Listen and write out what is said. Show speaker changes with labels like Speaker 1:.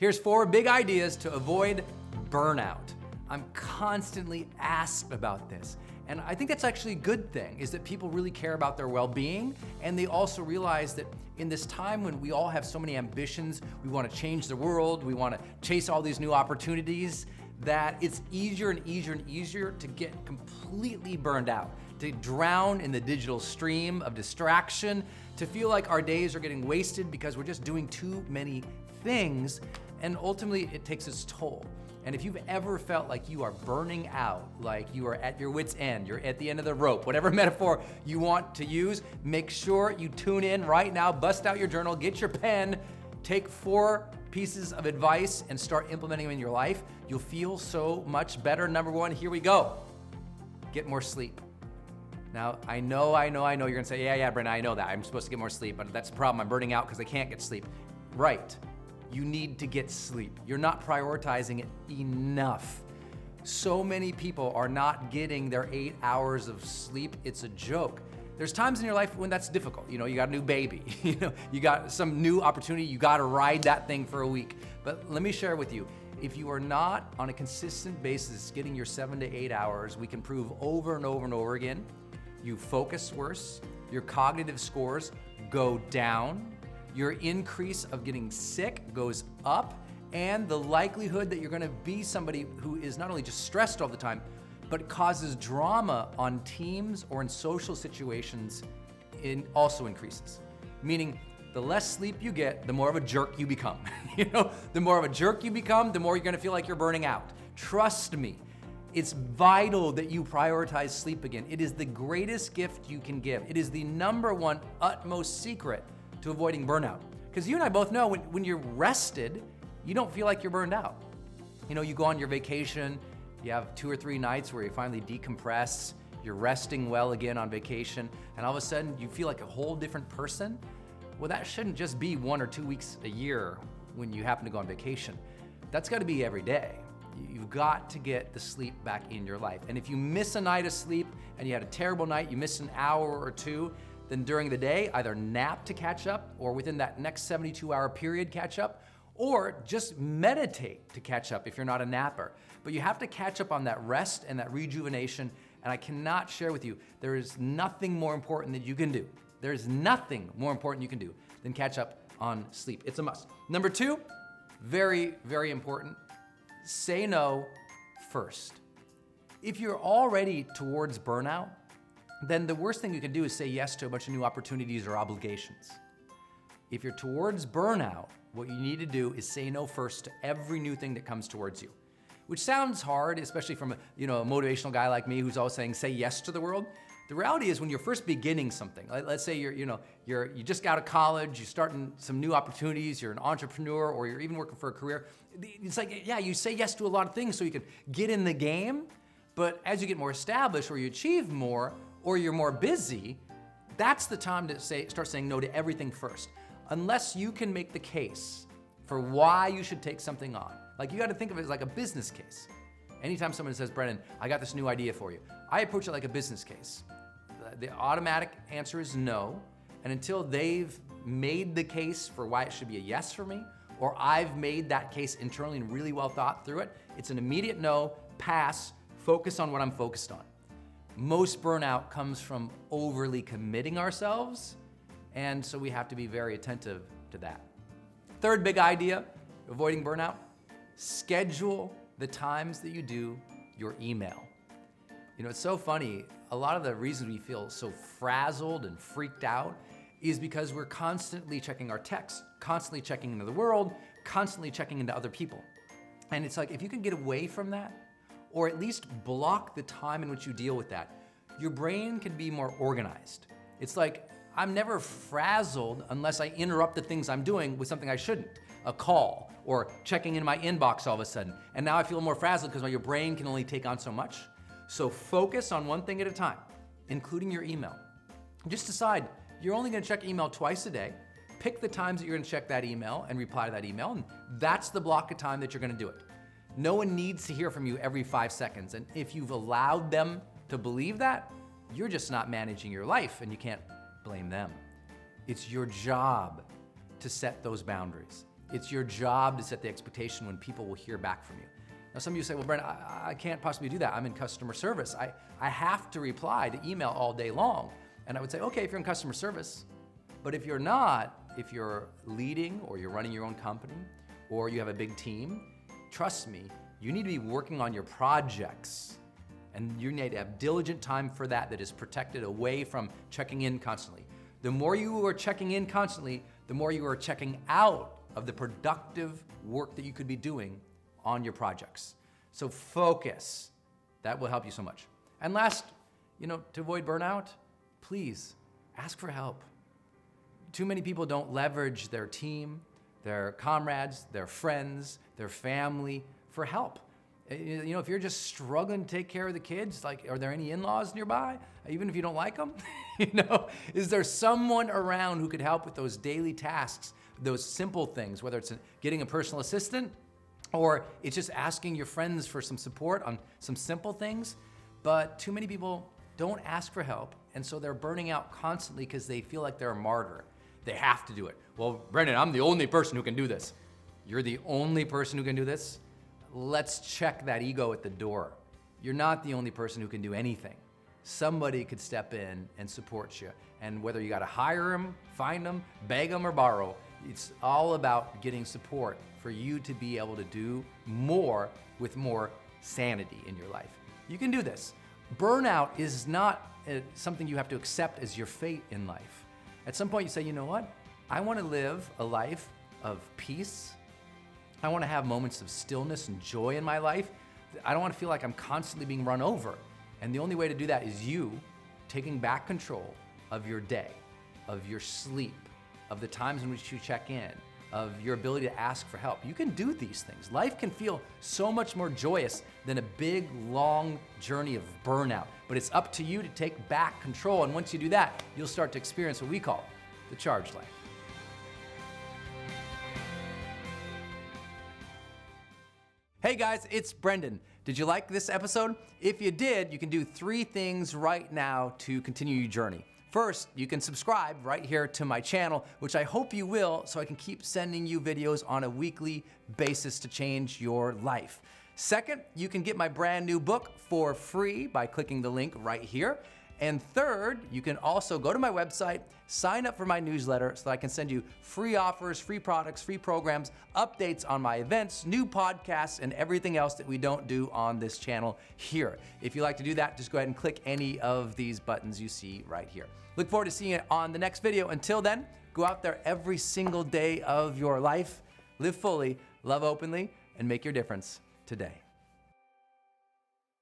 Speaker 1: Here's 4 big ideas to avoid burnout. I'm constantly asked about this. And I think that's actually a good thing, is that people really care about their well-being, and they also realize that in this time when we all have so many ambitions, we want to change the world, we want to chase all these new opportunities, that it's easier and easier and easier to get completely burned out, to drown in the digital stream of distraction, to feel like our days are getting wasted because we're just doing too many things, and ultimately it takes its toll. And if you've ever felt like you are burning out, like you are at your wit's end, you're at the end of the rope, whatever metaphor you want to use, make sure you tune in right now, bust out your journal, get your pen, take 4 pieces of advice and start implementing them in your life. You'll feel so much better. Number 1, here we go. Get more sleep. Now, I know, you're gonna say, yeah, Brendon, I know that. I'm supposed to get more sleep, but that's the problem. I'm burning out because I can't get sleep. Right. You need to get sleep. You're not prioritizing it enough. So many people are not getting their 8 hours of sleep. It's a joke. There's times in your life when that's difficult. You got a new baby, you got some new opportunity, you gotta ride that thing for a week. But let me share with you, if you are not on a consistent basis getting your 7 to 8 hours, we can prove over and over and over again, you focus worse, your cognitive scores go down, your increase of getting sick goes up, and the likelihood that you're gonna be somebody who is not only just stressed all the time, but causes drama on teams or in social situations also increases. Meaning, the less sleep you get, the more of a jerk you become. The more of a jerk you become, the more you're gonna feel like you're burning out. Trust me, it's vital that you prioritize sleep again. It is the greatest gift you can give. It is the number 1 utmost secret to avoiding burnout. Because you and I both know when you're rested, you don't feel like you're burned out. You go on your vacation, you have 2 or 3 nights where you finally decompress, you're resting well again on vacation, and all of a sudden you feel like a whole different person. Well, that shouldn't just be 1 or 2 weeks a year when you happen to go on vacation. That's gotta be every day. You've got to get the sleep back in your life. And if you miss a night of sleep and you had a terrible night, you missed an hour or 2, then during the day, either nap to catch up, or within that next 72-hour period catch up, or just meditate to catch up if you're not a napper. But you have to catch up on that rest and that rejuvenation, and I cannot share with you, there is nothing more important that you can do. There's nothing more important you can do than catch up on sleep. It's a must. Number 2, very, very important, say no first. If you're already towards burnout, then the worst thing you can do is say yes to a bunch of new opportunities or obligations. If you're towards burnout, what you need to do is say no first to every new thing that comes towards you. Which sounds hard, especially from a motivational guy like me who's always saying say yes to the world. The reality is when you're first beginning something, let's say you just got out of college, you're starting some new opportunities, you're an entrepreneur, or you're even working for a career. It's like, yeah, you say yes to a lot of things so you can get in the game, but as you get more established or you achieve more, or you're more busy, that's the time to start saying no to everything first. Unless you can make the case for why you should take something on. Like, you gotta think of it as like a business case. Anytime someone says, Brendon, I got this new idea for you, I approach it like a business case. The automatic answer is no, and until they've made the case for why it should be a yes for me, or I've made that case internally and really well thought through it, it's an immediate no, pass, focus on what I'm focused on. Most burnout comes from overly committing ourselves, and so we have to be very attentive to that. 3rd big idea, avoiding burnout, schedule the times that you do your email. It's so funny, a lot of the reasons we feel so frazzled and freaked out is because we're constantly checking our texts, constantly checking into the world, constantly checking into other people. And it's like, if you can get away from that, or at least block the time in which you deal with that, your brain can be more organized. It's like, I'm never frazzled unless I interrupt the things I'm doing with something I shouldn't. A call, or checking in my inbox all of a sudden. And now I feel more frazzled because your brain can only take on so much. So focus on one thing at a time, including your email. Just decide, you're only gonna check email twice a day. Pick the times that you're gonna check that email and reply to that email, and that's the block of time that you're gonna do it. No one needs to hear from you every 5 seconds, and if you've allowed them to believe that, you're just not managing your life, and you can't blame them. It's your job to set those boundaries. It's your job to set the expectation when people will hear back from you. Now, some of you say, well, Brendon, I can't possibly do that. I'm in customer service. I have to reply to email all day long. And I would say, okay, if you're in customer service, but if you're not, if you're leading or you're running your own company or you have a big team, trust me, you need to be working on your projects. And you need to have diligent time for that is protected away from checking in constantly. The more you are checking in constantly, the more you are checking out of the productive work that you could be doing on your projects. So focus. That will help you so much. And last, to avoid burnout, please ask for help. Too many people don't leverage their team, their comrades, their friends, their family for help. If you're just struggling to take care of the kids, are there any in-laws nearby? Even if you don't like them, is there someone around who could help with those daily tasks, those simple things, whether it's getting a personal assistant or it's just asking your friends for some support on some simple things? But too many people don't ask for help, and so they're burning out constantly because they feel like they're a martyr. They have to do it. Well, Brendon, I'm the only person who can do this. You're the only person who can do this? Let's check that ego at the door. You're not the only person who can do anything. Somebody could step in and support you. And whether you gotta hire them, find them, beg them, or borrow, it's all about getting support for you to be able to do more with more sanity in your life. You can do this. Burnout is not something you have to accept as your fate in life. At some point you say, you know what? I wanna live a life of peace. I wanna have moments of stillness and joy in my life. I don't wanna feel like I'm constantly being run over. And the only way to do that is you taking back control of your day, of your sleep, of the times in which you check in, of your ability to ask for help. You can do these things. Life can feel so much more joyous than a big, long journey of burnout. But it's up to you to take back control. And once you do that, you'll start to experience what we call the charged life. Hey guys, it's Brendon. Did you like this episode? If you did, you can do 3 things right now to continue your journey. First, you can subscribe right here to my channel, which I hope you will, so I can keep sending you videos on a weekly basis to change your life. Second, you can get my brand new book for free by clicking the link right here. And third, you can also go to my website, sign up for my newsletter so that I can send you free offers, free products, free programs, updates on my events, new podcasts, and everything else that we don't do on this channel here. If you'd like to do that, just go ahead and click any of these buttons you see right here. Look forward to seeing you on the next video. Until then, go out there every single day of your life, live fully, love openly, and make your difference today.